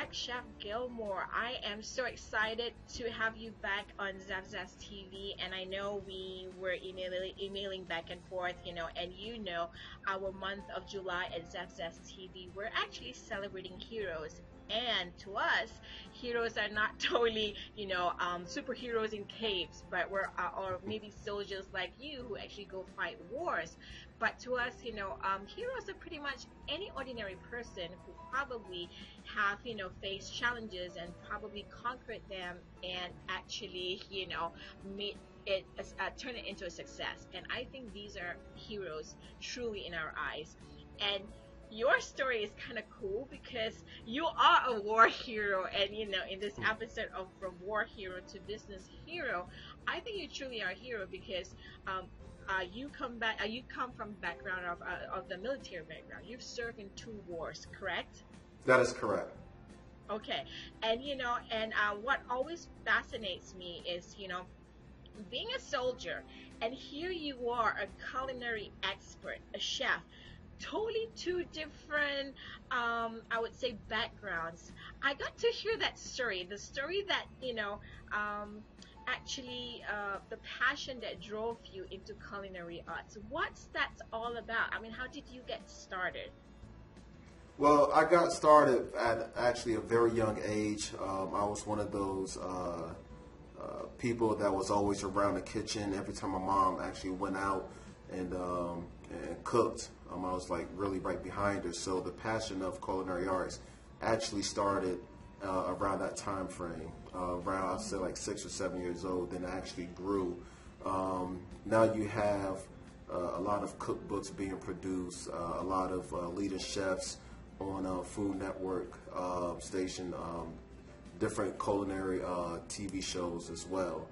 back, Chef Gilmore. I am so excited to have you back on Zef Zan TV, and I know we were emailing back and forth, and our month of July at Zef Zan TV, we're actually celebrating heroes. And to us, heroes are not totally, superheroes in capes, but or maybe soldiers like you who actually go fight wars. But to us, heroes are pretty much any ordinary person who probably have, faced challenges and probably conquered them and actually, made it turn it into a success. And I think these are heroes truly in our eyes. And your story is kind of cool because you are a war hero, and in this episode of From War Hero to Business Hero, I think you truly are a hero because you come from background of the military background. You've served in 2 wars, correct? That is correct. Okay, and what always fascinates me is being a soldier, and here you are, a culinary expert, a chef. Totally 2 different, I would say, backgrounds. I got to hear that story, the story that, actually the passion that drove you into culinary arts. What's that all about? I mean, how did you get started? Well, I got started at actually a very young age. I was one of those people that was always around the kitchen. Every time my mom actually went out and cooked, I was like really right behind her. So the passion of culinary arts actually started around that time frame, around I'd say like 6 or 7 years old. Then it actually grew. Now you have a lot of cookbooks being produced, a lot of leading chefs on Food Network station, different culinary TV shows as well.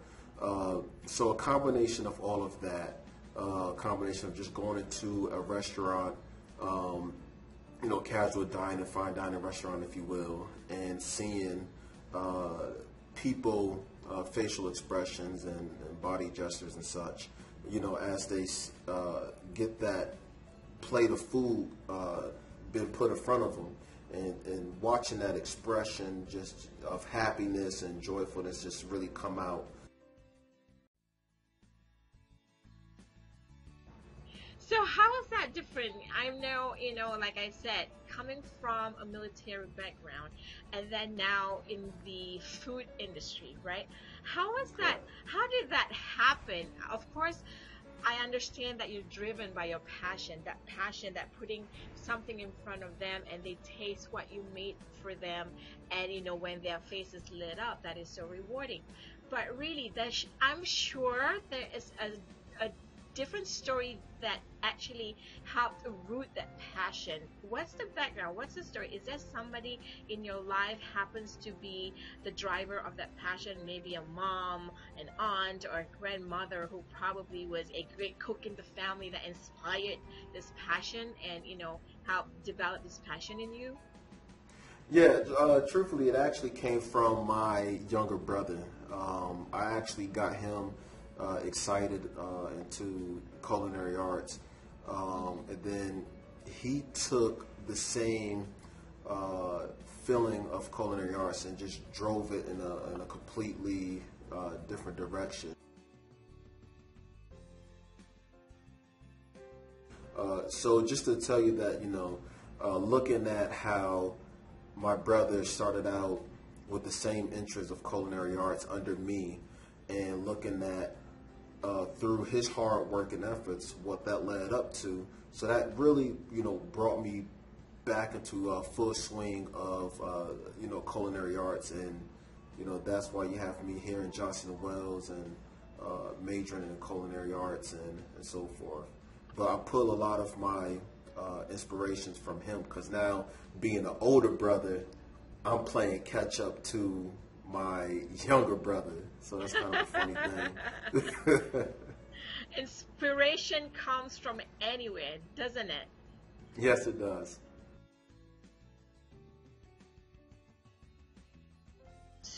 So a combination of all of that. Combination of just going into a restaurant, casual dining, fine dining restaurant, if you will, and seeing people, facial expressions and body gestures and such, as they get that plate of food being put in front of them, and watching that expression just of happiness and joyfulness just really come out. So how is that different? I know, like I said, coming from a military background and then now in the food industry, right? How is that? How did that happen? Of course, I understand that you're driven by your passion, that putting something in front of them and they taste what you made for them, and when their faces lit up, that is so rewarding. But really, I'm sure there is a different story that actually helped root that passion. What's the background? What's the story? Is there somebody in your life happens to be the driver of that passion? Maybe a mom, an aunt, or a grandmother who probably was a great cook in the family that inspired this passion and helped develop this passion in you? Yeah, truthfully, it actually came from my younger brother. I actually got him excited into culinary arts, and then he took the same feeling of culinary arts and just drove it in a completely different direction. So just to tell you that, looking at how my brother started out with the same interest of culinary arts under me, and looking at through his hard work and efforts what that led up to, so that really brought me back into a full swing of culinary arts, and that's why you have me here in Johnson & Wales and majoring in culinary arts and so forth. But I pull a lot of my inspirations from him, because now being an older brother, I'm playing catch up to my younger brother, so that's kind of a funny thing. Inspiration comes from anywhere, doesn't it? Yes, it does.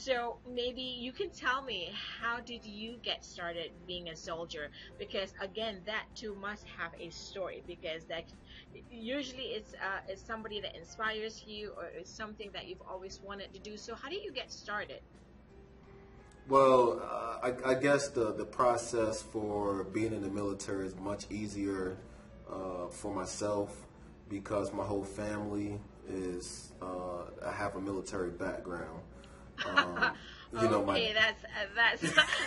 So maybe you can tell me, how did you get started being a soldier? Because again, that too must have a story, because that usually it's somebody that inspires you, or it's something that you've always wanted to do. So how did you get started? Well, I guess the process for being in the military is much easier for myself because my whole family is, I have a military background. Um, you know, my Okay, that's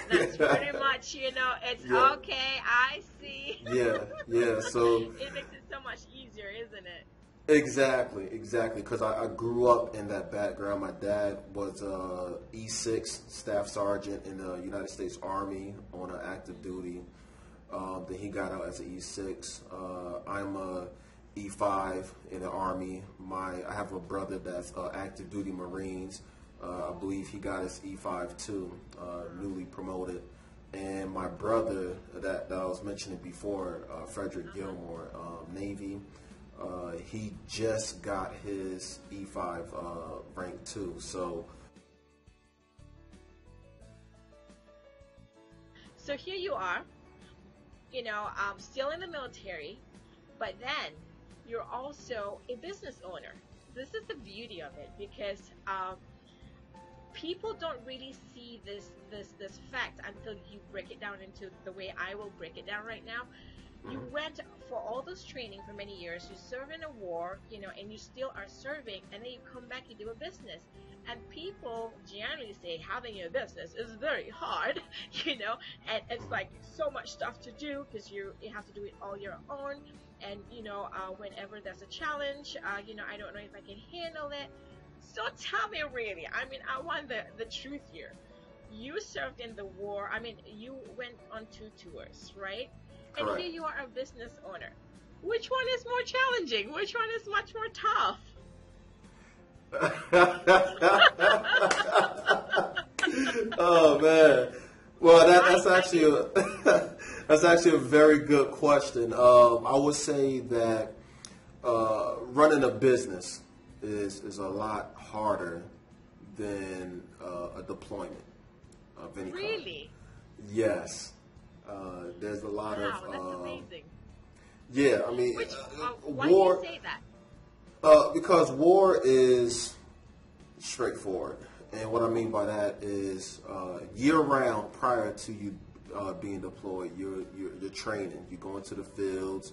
that's pretty much, it's yeah, okay. I see. yeah. So It makes it so much easier, isn't it? exactly. Because I grew up in that background. My dad was E6 staff sergeant in the United States Army on an active duty. Then he got out as an E6. I'm a E5 in the Army. I have a brother that's active duty Marines. I believe he got his E5 too, newly promoted. And my brother that I was mentioning before, Frederick Gilmore, Navy, he just got his E5 rank too. So So here you are, still in the military, but then you're also a business owner. This is the beauty of it, because people don't really see this fact until you break it down into the way I will break it down right now. You went for all those training for many years, you serve in a war, and you still are serving, and then you come back, you do a business. And people generally say having a business is very hard, and it's like so much stuff to do, because you have to do it all your own. And whenever there's a challenge, I don't know if I can handle it. So tell me, really, I mean, I want the truth here. You served in the war. I mean, you went on 2 tours, right? And correct. here you are, a business owner. Which one is more challenging? Which one is much more tough? Oh man. Well, I that's I actually mean, that's actually a very good question. I would say that running a business is a lot harder than a deployment of any kind. really? Yes, there's a lot of Wow, that's amazing. yeah. I mean, Which, why do you war say that? because war is straightforward. And what I mean by that is year round prior to you being deployed, you're training. You go into the fields,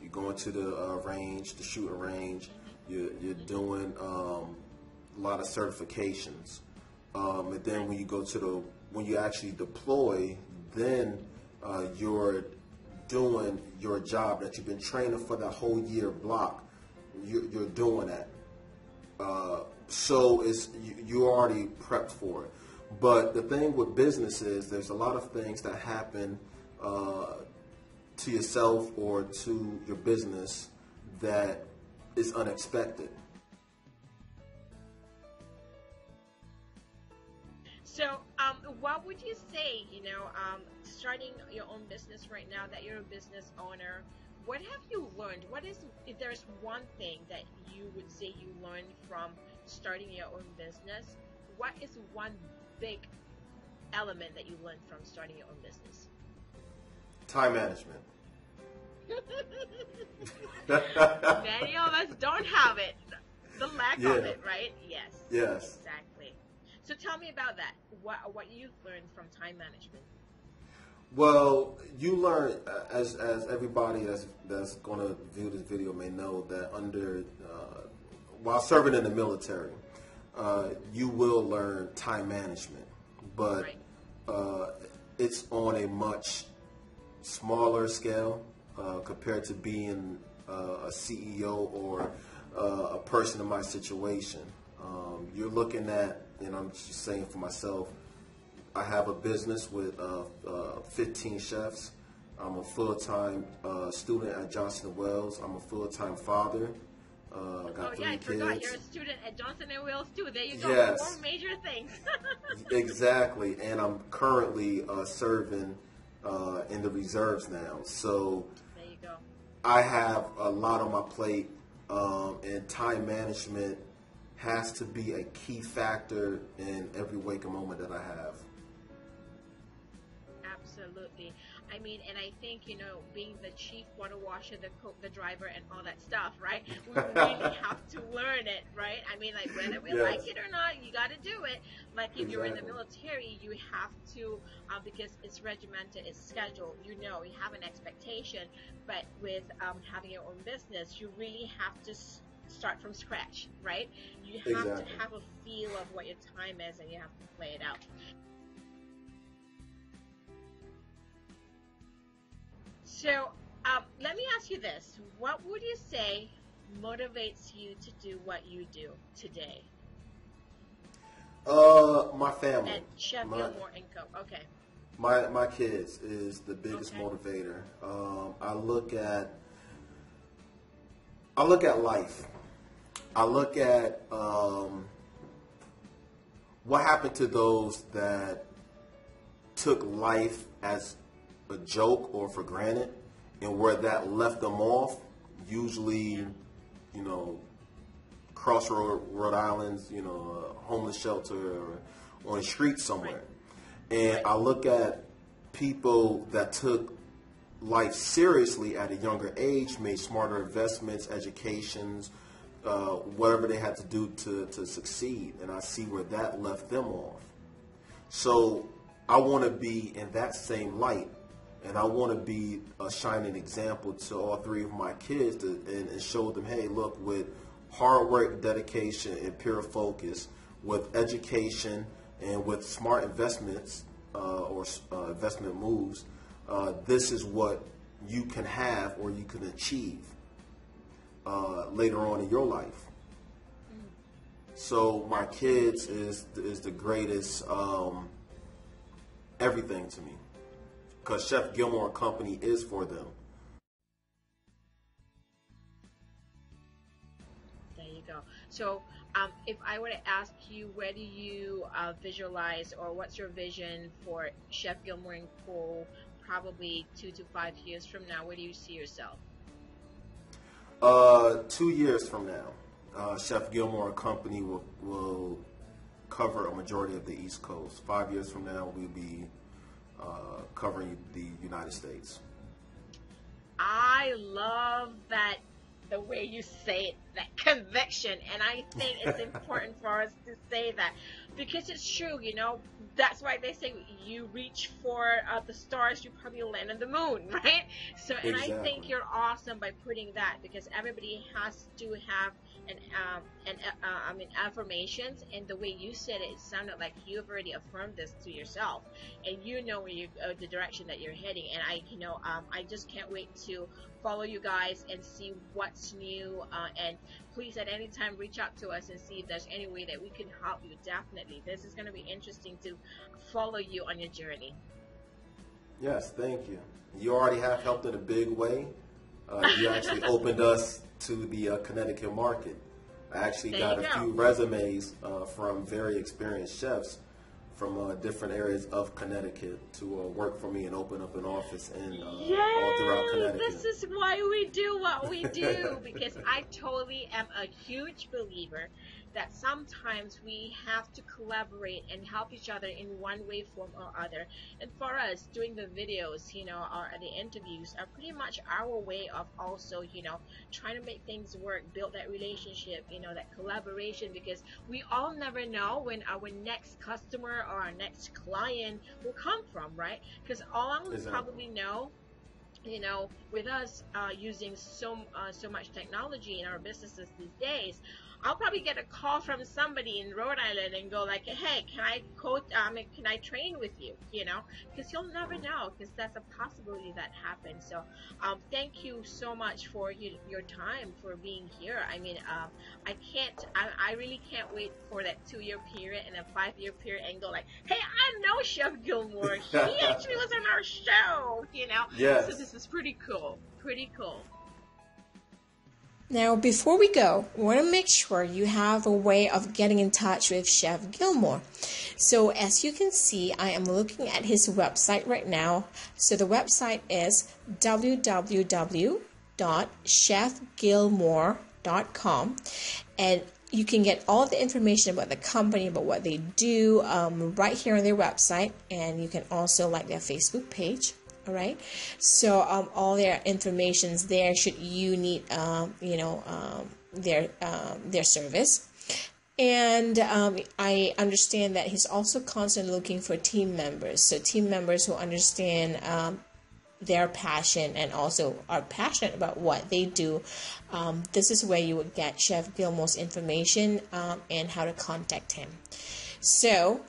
you go into the range, the shooting range. You're doing a lot of certifications. And then when you actually deploy, then you're doing your job that you've been training for that whole year block. You're doing that. So you're already prepped for it. But the thing with business is there's a lot of things that happen to yourself or to your business that is unexpected. So, what would you say, starting your own business right now, that you're a business owner, what have you learned? If there's one thing that you would say you learned from starting your own business, what is one big element that you learned from starting your own business? Time management. Many of us don't have it. The lack of Yeah. it, right? Yes, Yes. exactly. So tell me about that. What you've learned from time management. Well, you learn as everybody that's going to view this video may know that while serving in the military, you will learn time management, but Right. uh, it's on a much smaller scale compared to being a CEO or a person in my situation. You're looking at, and I'm just saying for myself, I have a business with 15 chefs. I'm a full-time student at Johnson & Wells. I'm a full-time father. I Oh got yeah, I three forgot you're a kids. student at Johnson and Wales too. There you go. Four Yes, major things. exactly. And I'm currently serving in the reserves now. So There you go. I have a lot on my plate, and time management has to be a key factor in every waking moment that I have. Absolutely. I mean, and I think, being the chief water washer, the cook, the driver, and all that stuff, right? We really have to learn it, right? I mean, like, whether we like Yes, it or not, you got to do it. Like, if you're in the exactly. military, you have to, because it's regimented, it's scheduled, you have an expectation. But with having your own business, you really have to start from scratch, right? You have to Exactly. have a feel of what your time is, and you have to play it out. So, let me ask you this. What would you say motivates you to do what you do today? My family, And Chef my Gilmore and Co. Okay. my kids is the biggest Okay. motivator. I look at life. I look at what happened to those that took life as a joke or for granted, and where that left them off. Usually, Yeah. you know, Crossroad, Rhode Island's, a homeless shelter or on the street Right. somewhere. And Right. I look at people that took life seriously at a younger age, made smarter investments, educations, whatever they had to do to succeed. And I see where that left them off. So I want to be in that same light. And I want to be a shining example to all three of my kids and show them, hey, look, with hard work, dedication, and pure focus, with education and with smart investments or investment moves, this is what you can have or you can achieve later on in your life. So my kids Absolutely. is the greatest everything to me because Chef Gilmore Company is for them. There you go. So, if I were to ask you, where do you visualize, or what's your vision for Chef Gilmore and Co. Probably 2 to 5 years from now? Where do you see yourself? 2 years from now, Chef Gilmore Company will cover a majority of the East Coast. 5 years from now, we'll be covering the United States. I love that, the way you say it, that conviction. And I think it's important for us to say that because it's true. That's why they say you reach for the stars, you probably land on the moon, right? So, and I Exactly. think you're awesome by putting that, because everybody has to have affirmations. And the way you said it, it sounded like you've already affirmed this to yourself, and you know where you the direction that you're heading. And I just can't wait to follow you guys and see what's new. And please, at any time, reach out to us and see if there's any way that we can help you. Definitely, this is going to be interesting to follow you on your journey. Yes, thank you. You already have helped in a big way. You actually opened us to the Connecticut market. I actually There you got a go. few resumes from very experienced chefs from different areas of Connecticut to work for me and open up an office in all throughout Yay! This Connecticut. is why we do what we do, because I totally am a huge believer that sometimes we have to collaborate and help each other in one way, form, or other. And for us, doing the videos, or the interviews are pretty much our way of also, trying to make things work, build that relationship, that collaboration, because we all never know when our next customer or our next client will come from, right? Because all I would Exactly. probably know, with us using so much technology in our businesses these days, I'll probably get a call from somebody in Rhode Island and go like, "Hey, can I coach? Can I train with you?" Because you'll never know, because that's a possibility that happens. So, thank you so much for your time, for being here. I mean, I really can't wait for that 2 year period and a 5 year period and go like, "Hey, I know Chef Gilmore. He actually was on our show." So Yes. this is pretty cool. Pretty cool. Now, before we go, we want to make sure you have a way of getting in touch with Chef Gilmore. So, as you can see, I am looking at his website right now. So, the website is www.chefgilmore.com, and you can get all the information about the company, about what they do, right here on their website, and you can also like their Facebook page. All right, so all their information's there should you need their service. And I understand that he's also constantly looking for team members, so team members who understand their passion and also are passionate about what they do. This is where you would get Chef Gilmore's information and how to contact him. So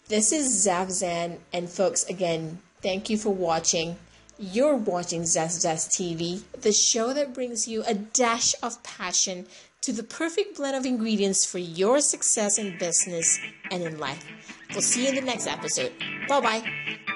this is Zef Zan, and folks, again, thank you for watching. You're watching Zef Zan TV, the show that brings you a dash of passion to the perfect blend of ingredients for your success in business and in life. We'll see you in the next episode. Bye-bye.